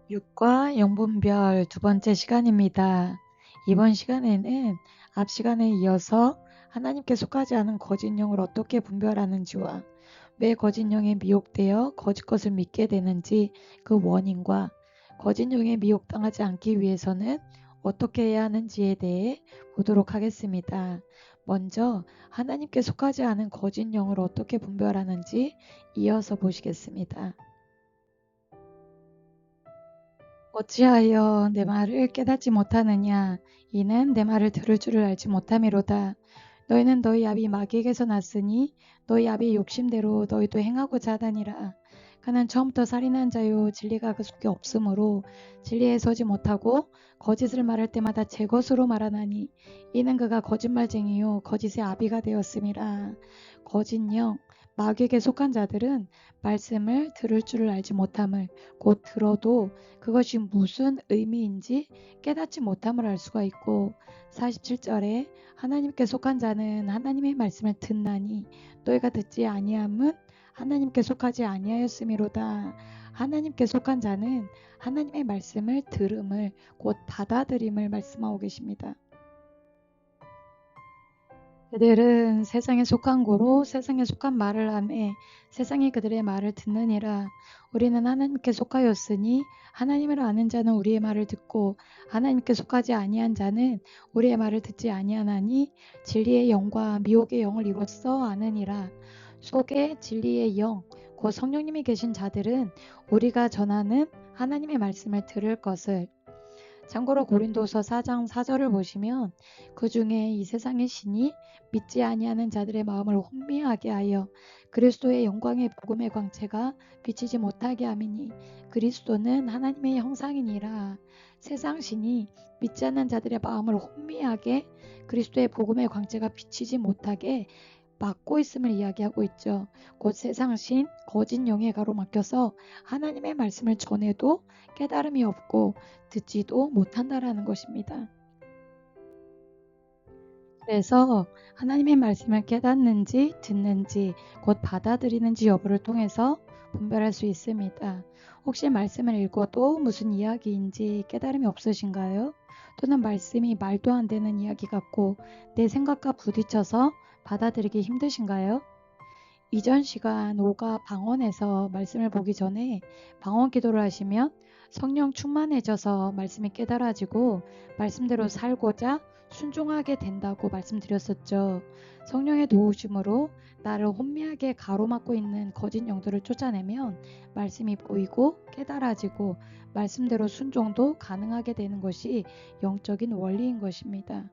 육과 영분별 두 번째 시간입니다. 이번 시간에는 앞 시간에 이어서 하나님께 속하지 않은 거짓 영을 어떻게 분별하는지와 왜 거짓 영에 미혹되어 거짓 것을 믿게 되는지 그 원인과 거짓 영에 미혹당하지 않기 위해서는 어떻게 해야 하는지에 대해 보도록 하겠습니다. 먼저 하나님께 속하지 않은 거짓 영을 어떻게 분별하는지 이어서 보시겠습니다. 어찌하여 내 말을 깨닫지 못하느냐? 이는 내 말을 들을 줄을 알지 못함이로다. 너희는 너희 아비 마귀에게서 났으니 너희 아비의 욕심대로 너희도 행하고자 하다니라. 그는 처음부터 살인한 자요 진리가 그 속에 없으므로 진리에 서지 못하고 거짓을 말할 때마다 제 것으로 말하나니 이는 그가 거짓말쟁이요 거짓의 아비가 되었음이라. 거짓 영 마귀에게 속한 자들은 말씀을 들을 줄을 알지 못함을 곧 들어도 그것이 무슨 의미인지 깨닫지 못함을 알 수가 있고 47절에 하나님께 속한 자는 하나님의 말씀을 듣나니 너희가 듣지 아니함은 하나님께 속하지 아니하였음이로다. 하나님께 속한 자는 하나님의 말씀을 들음을 곧 받아들임을 말씀하고 계십니다. 그들은 세상에 속한 고로 세상에 속한 말을 하매 세상이 그들의 말을 듣느니라. 우리는 하나님께 속하였으니 하나님을 아는 자는 우리의 말을 듣고 하나님께 속하지 아니한 자는 우리의 말을 듣지 아니하나니 진리의 영과 미혹의 영을 이로써 아느니라. 속에 진리의 영, 곧 성령님이 계신 자들은 우리가 전하는 하나님의 말씀을 들을 것을. 참고로 고린도서 4장 4절을 보시면 그 중에 이 세상의 신이 믿지 아니하는 자들의 마음을 혼미하게 하여 그리스도의 영광의 복음의 광채가 비치지 못하게 함이니 그리스도는 하나님의 형상이니라. 세상 신이 믿지 않는 자들의 마음을 혼미하게 그리스도의 복음의 광채가 비치지 못하게 막고 있음을 이야기하고 있죠. 곧 세상신 거짓 영에 가로막혀서 하나님의 말씀을 전해도 깨달음이 없고 듣지도 못한다라는 것입니다. 그래서 하나님의 말씀을 깨닫는지 듣는지 곧 받아들이는지 여부를 통해서 분별할 수 있습니다. 혹시 말씀을 읽어도 무슨 이야기인지 깨달음이 없으신가요? 또는 말씀이 말도 안 되는 이야기 같고 내 생각과 부딪혀서 받아들이기 힘드신가요? 이전 시간 5가 방언에서 말씀을 보기 전에 방언 기도를 하시면 성령 충만해져서 말씀이 깨달아지고 말씀대로 살고자 순종하게 된다고 말씀드렸었죠. 성령의 도우심으로 나를 혼미하게 가로막고 있는 거짓 영들을 쫓아내면 말씀이 보이고 깨달아지고 말씀대로 순종도 가능하게 되는 것이 영적인 원리인 것입니다.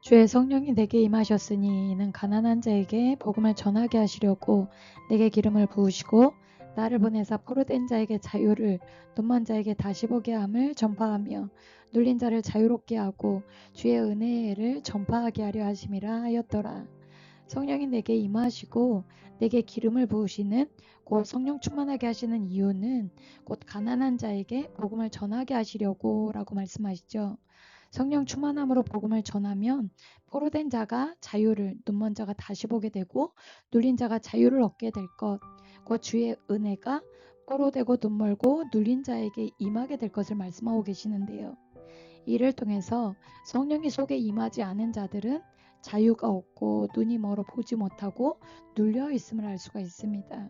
주의 성령이 내게 임하셨으니 이는 가난한 자에게 복음을 전하게 하시려고 내게 기름을 부으시고 나를 보내사 포로된 자에게 자유를 눈먼 자에게 다시 보게 함을 전파하며 눌린 자를 자유롭게 하고 주의 은혜를 전파하게 하려 하심이라 하였더라. 성령이 내게 임하시고 내게 기름을 부으시는 곧 성령 충만하게 하시는 이유는 곧 가난한 자에게 복음을 전하게 하시려고 라고 말씀하시죠. 성령 충만함으로 복음을 전하면 포로된 자가 자유를, 눈먼 자가 다시 보게 되고 눌린 자가 자유를 얻게 될 것, 곧 주의 은혜가 포로되고 눈멀고 눌린 자에게 임하게 될 것을 말씀하고 계시는데요. 이를 통해서 성령이 속에 임하지 않은 자들은 자유가 없고 눈이 멀어 보지 못하고 눌려 있음을 알 수가 있습니다.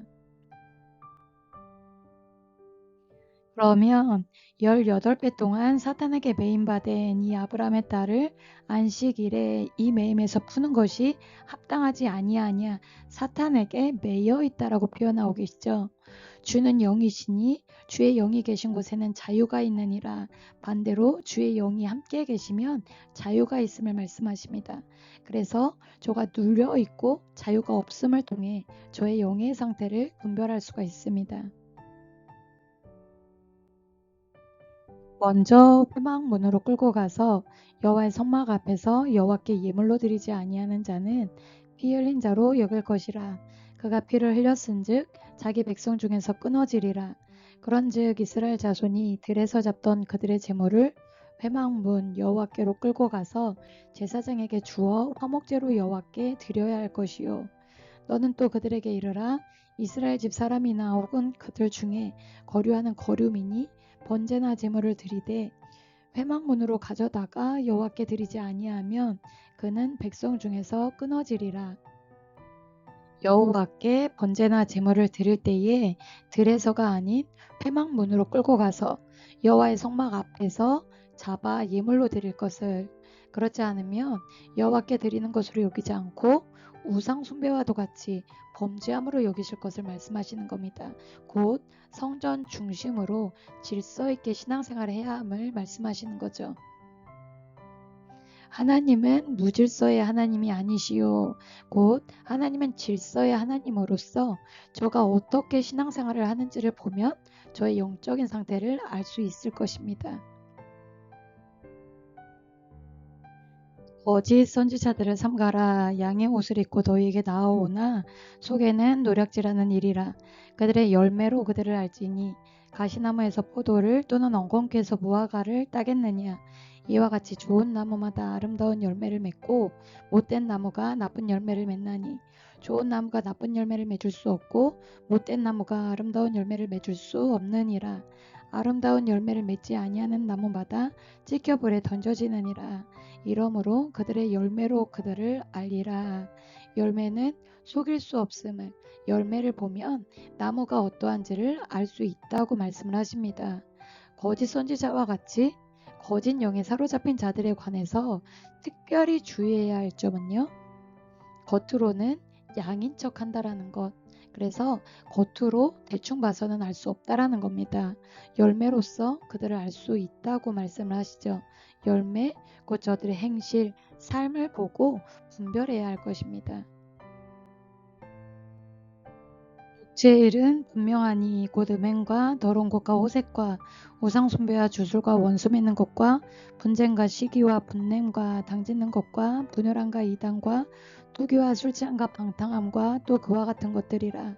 그러면 18배 동안 사탄에게 매임받은 이 아브라함의 딸을 안식일에 이 매임에서 푸는 것이 합당하지 아니하냐 사탄에게 매여 있다라고 표현하고 계시죠. 주는 영이시니 주의 영이 계신 곳에는 자유가 있느니라. 반대로 주의 영이 함께 계시면 자유가 있음을 말씀하십니다. 그래서 저가 눌려 있고 자유가 없음을 통해 저의 영의 상태를 분별할 수가 있습니다. 먼저 회막문으로 끌고 가서 여호와의 성막 앞에서 여호와께 예물로 드리지 아니하는 자는 피 흘린 자로 여길 것이라. 그가 피를 흘렸은즉 자기 백성 중에서 끊어지리라. 그런즉 이스라엘 자손이 들에서 잡던 그들의 제물을 회막문 여호와께로 끌고 가서 제사장에게 주어 화목제로 여호와께 드려야 할 것이요 너는 또 그들에게 이르라. 이스라엘 집 사람이나 혹은 그들 중에 거류하는 거류민이 번제나 제물을 드리되 회막문으로 가져다가 여호와께 드리지 아니하면 그는 백성 중에서 끊어지리라. 여호와께 번제나 제물을 드릴 때에 들에서가 아닌 회막문으로 끌고 가서 여호와의 성막 앞에서 잡아 예물로 드릴 것을, 그렇지 않으면 여호와께 드리는 것으로 여기지 않고 우상 숭배와도 같이 범죄함으로 여기실 것을 말씀하시는 겁니다. 곧 성전 중심으로 질서 있게 신앙생활을 해야 함을 말씀하시는 거죠. 하나님은 무질서의 하나님이 아니시요. 곧 하나님은 질서의 하나님으로서 저가 어떻게 신앙생활을 하는지를 보면 저의 영적인 상태를 알 수 있을 것입니다. 거짓 선지자들을 삼가라. 양의 옷을 입고 너희에게 나아오나 속에는 노략질하는 일이라. 그들의 열매로 그들을 알지니 가시나무에서 포도를 또는 엉겅퀴에서 무화과를 따겠느냐. 이와 같이 좋은 나무마다 아름다운 열매를 맺고 못된 나무가 나쁜 열매를 맺나니 좋은 나무가 나쁜 열매를 맺을 수 없고 못된 나무가 아름다운 열매를 맺을 수 없느니라. 아름다운 열매를 맺지 아니하는 나무마다 찢겨 불에 던져지느니라. 이러므로 그들의 열매로 그들을 알리라. 열매는 속일 수 없음을, 열매를 보면 나무가 어떠한지를 알 수 있다고 말씀을 하십니다. 거짓 선지자와 같이 거짓 영에 사로잡힌 자들에 관해서 특별히 주의해야 할 점은요. 겉으로는 양인 척 한다라는 것. 그래서 겉으로 대충 봐서는 알 수 없다라는 겁니다. 열매로서 그들을 알 수 있다고 말씀을 하시죠. 열매, 곧 저들의 행실, 삶을 보고 분별해야 할 것입니다. 제1은 분명하니 곧 음행과 더러운 것과 호색과 우상숭배와 주술과 원수 맺는 것과 분쟁과 시기와 분냄과 당짓는 것과 분열함과 이단과 투기와 술취함과 방탕함과 또 그와 같은 것들이라.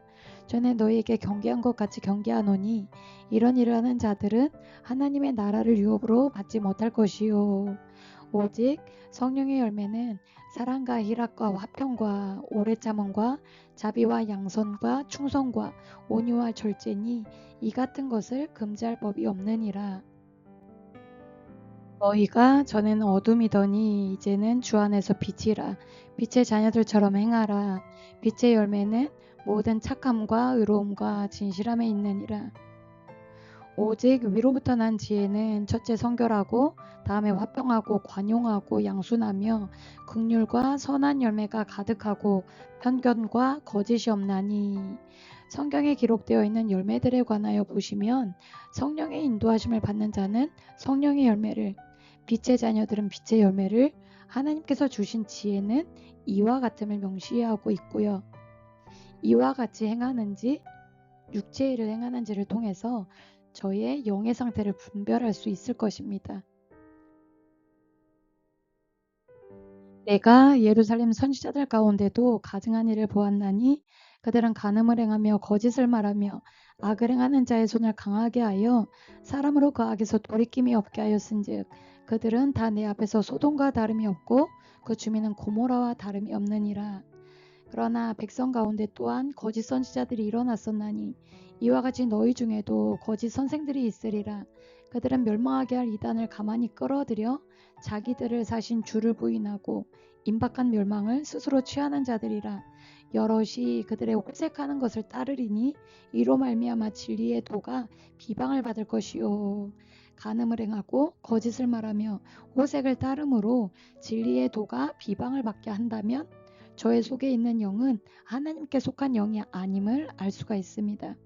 전에 너희에게 경계한 것 같이 경계하노니 이런 일을 하는 자들은 하나님의 나라를 유업으로 받지 못할 것이요. 오직 성령의 열매는 사랑과 희락과 화평과 오래 참음과 자비와 양선과 충성과 온유와 절제니 이 같은 것을 금지할 법이 없느니라. 너희가 전에는 어둠이더니 이제는 주 안에서 빛이라. 빛의 자녀들처럼 행하라. 빛의 열매는 모든 착함과 의로움과 진실함에 있느니라. 오직 위로부터 난 지혜는 첫째 성결하고 다음에 화평하고 관용하고 양순하며 긍휼과 선한 열매가 가득하고 편견과 거짓이 없나니. 성경에 기록되어 있는 열매들에 관하여 보시면 성령의 인도하심을 받는 자는 성령의 열매를, 빛의 자녀들은 빛의 열매를, 하나님께서 주신 지혜는 이와 같음을 명시하고 있고요. 이와 같이 행하는지 육체의 일을 행하는지를 통해서 저의 영의 상태를 분별할 수 있을 것입니다. 내가 예루살렘 선지자들 가운데도 가증한 일을 보았나니 그들은 간음을 행하며 거짓을 말하며 악을 행하는 자의 손을 강하게 하여 사람으로 그 악에서 돌이킴이 없게 하였은즉 그들은 다 내 앞에서 소돔과 다름이 없고 그 주민은 고모라와 다름이 없느니라. 그러나 백성 가운데 또한 거짓 선지자들이 일어났었나니 이와 같이 너희 중에도 거짓 선생들이 있으리라. 그들은 멸망하게 할 이단을 가만히 끌어들여 자기들을 사신 주를 부인하고 임박한 멸망을 스스로 취하는 자들이라. 여럿이 그들의 호색하는 것을 따르리니 이로 말미암아 진리의 도가 비방을 받을 것이요. 간음을 행하고 거짓을 말하며 호색을 따름으로 진리의 도가 비방을 받게 한다면 저의 속에 있는 영은 하나님께 속한 영이 아님을 알 수가 있습니다.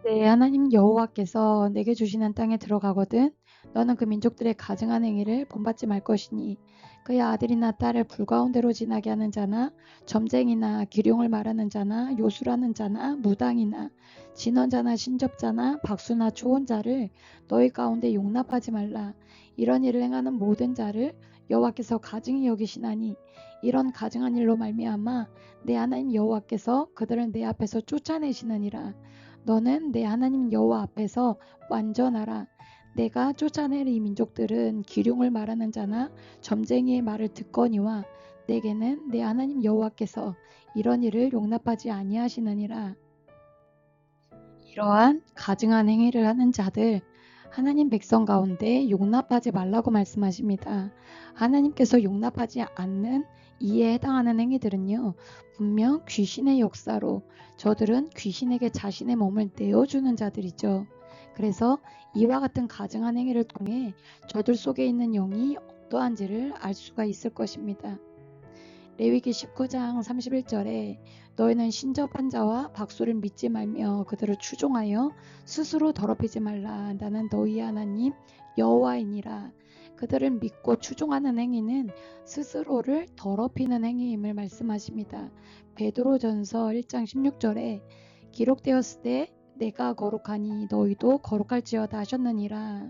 네, 하나님 여호와께서 내게 주시는 땅에 들어가거든 너는 그 민족들의 가증한 행위를 본받지 말 것이니 그의 아들이나 딸을 불가운데로 지나게 하는 자나 점쟁이나 기룡을 말하는 자나 요술하는 자나 무당이나 진언자나 신접자나 박수나 초혼자를 너희 가운데 용납하지 말라. 이런 일을 행하는 모든 자를 여호와께서 가증히 여기시나니 이런 가증한 일로 말미암아 내 하나님 여호와께서 그들을 내 앞에서 쫓아내시느니라. 너는 내 하나님 여호와 앞에서 완전하라. 내가 쫓아낼 이 민족들은 기륭을 말하는 자나 점쟁이의 말을 듣거니와 내게는 내 하나님 여호와께서 이런 일을 용납하지 아니하시느니라. 이러한 가증한 행위를 하는 자들, 하나님 백성 가운데 용납하지 말라고 말씀하십니다. 하나님께서 용납하지 않는 이에 해당하는 행위들은요, 분명 귀신의 역사로 저들은 귀신에게 자신의 몸을 내어주는 자들이죠. 그래서 이와 같은 가증한 행위를 통해 저들 속에 있는 영이 어떠한지를 알 수가 있을 것입니다. 레위기 19장 31절에 너희는 신접한 자와 박수를 믿지 말며 그들을 추종하여 스스로 더럽히지 말라. 나는 너희 하나님 여호와이니라. 그들을 믿고 추종하는 행위는 스스로를 더럽히는 행위임을 말씀하십니다. 베드로전서 1장 16절에 기록되었을 때 내가 거룩하니 너희도 거룩할지어다 하셨느니라.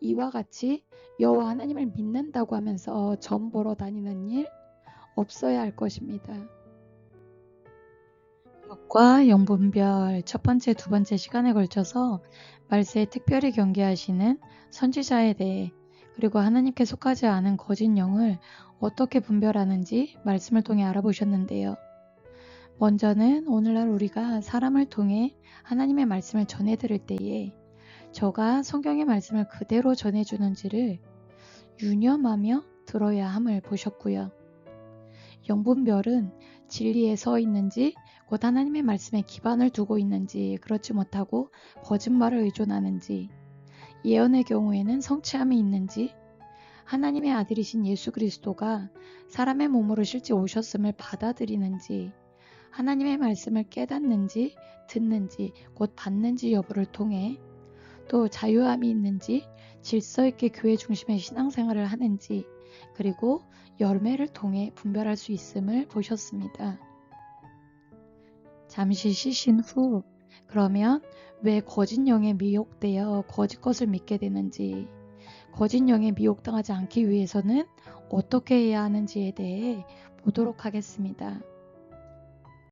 이와 같이 여호와 하나님을 믿는다고 하면서 점 보러 다니는 일 없어야 할 것입니다. 과 영분별 첫 번째, 두 번째 시간에 걸쳐서 말세에 특별히 경계하시는 선지자에 대해 그리고 하나님께 속하지 않은 거짓 영을 어떻게 분별하는지 말씀을 통해 알아보셨는데요. 먼저는 오늘날 우리가 사람을 통해 하나님의 말씀을 전해드릴 때에 저가 성경의 말씀을 그대로 전해주는지를 유념하며 들어야 함을 보셨고요. 영분별은 진리에 서 있는지 곧 하나님의 말씀에 기반을 두고 있는지 그렇지 못하고 거짓말을 의존하는지 예언의 경우에는 성취함이 있는지 하나님의 아들이신 예수 그리스도가 사람의 몸으로 실제 오셨음을 받아들이는지 하나님의 말씀을 깨닫는지 듣는지 곧 받는지 여부를 통해 또 자유함이 있는지 질서 있게 교회 중심의 신앙생활을 하는지 그리고 열매를 통해 분별할 수 있음을 보셨습니다. 잠시 쉬신 후 그러면 왜 거짓 영에 미혹되어 거짓 것을 믿게 되는지 거짓 영에 미혹당하지 않기 위해서는 어떻게 해야 하는지에 대해 보도록 하겠습니다.